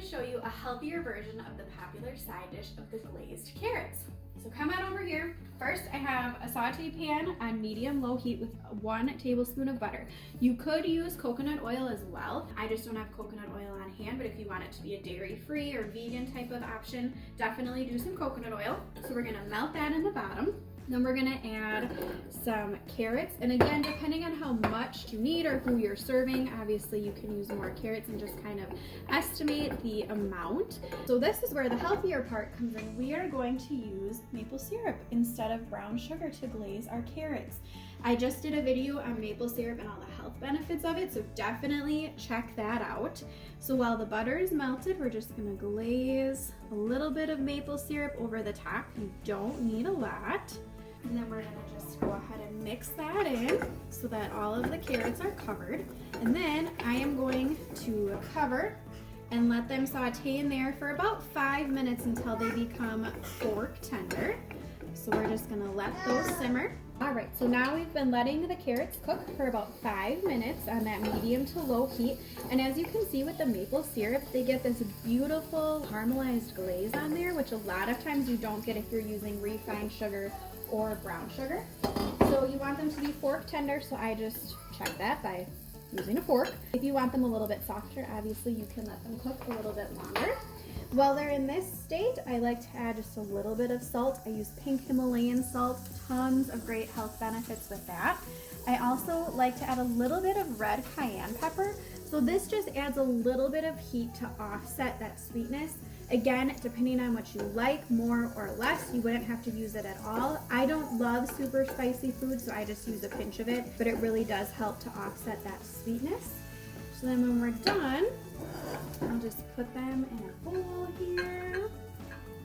show you a healthier version of the popular side dish of the glazed carrots. So come on over here. First, I have a saute pan on medium-low heat with 1 tablespoon of butter. You could use coconut oil as well. I just don't have coconut oil on hand, but if you want it to be a dairy-free or vegan type of option, definitely do some coconut oil. So we're gonna melt that in the bottom. Then we're gonna add some carrots. And again, depending on how much you need or who you're serving, obviously you can use more carrots and just kind of estimate the amount. So this is where the healthier part comes in. We are going to use maple syrup instead of brown sugar to glaze our carrots. I just did a video on maple syrup and all the health benefits of it, so definitely check that out. So while the butter is melted, we're just gonna glaze a little bit of maple syrup over the top. You don't need a lot. And then we're gonna just go ahead and mix that in so that all of the carrots are covered. And then I am going to cover and let them saute in there for about 5 minutes until they become fork tender. So we're just gonna let those simmer. All right, so now we've been letting the carrots cook for about 5 minutes on that medium to low heat. And as you can see with the maple syrup, they get this beautiful caramelized glaze on there, which a lot of times you don't get if you're using refined sugar or brown sugar. So you want them to be fork tender, so I just check that by using a fork. If you want them a little bit softer, obviously you can let them cook a little bit longer. While they're in this state, I like to add just a little bit of salt. I use pink Himalayan salt, tons of great health benefits with that. I also like to add a little bit of red cayenne pepper. So this just adds a little bit of heat to offset that sweetness. Again, depending on what you like, more or less, you wouldn't have to use it at all. I don't love super spicy food, so I just use a pinch of it, but it really does help to offset that sweetness. So then when we're done, I'll just put them in a bowl here.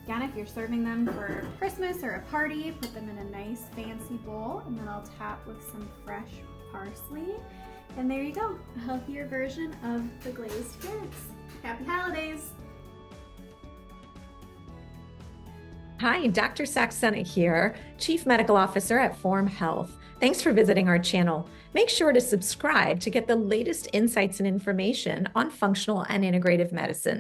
Again, if you're serving them for Christmas or a party, put them in a nice fancy bowl, and then I'll top with some fresh parsley. And there you go, a healthier version of the glazed carrots. Happy holidays! Hi, Dr. Saxena here, Chief Medical Officer at Form Health. Thanks for visiting our channel. Make sure to subscribe to get the latest insights and information on functional and integrative medicine.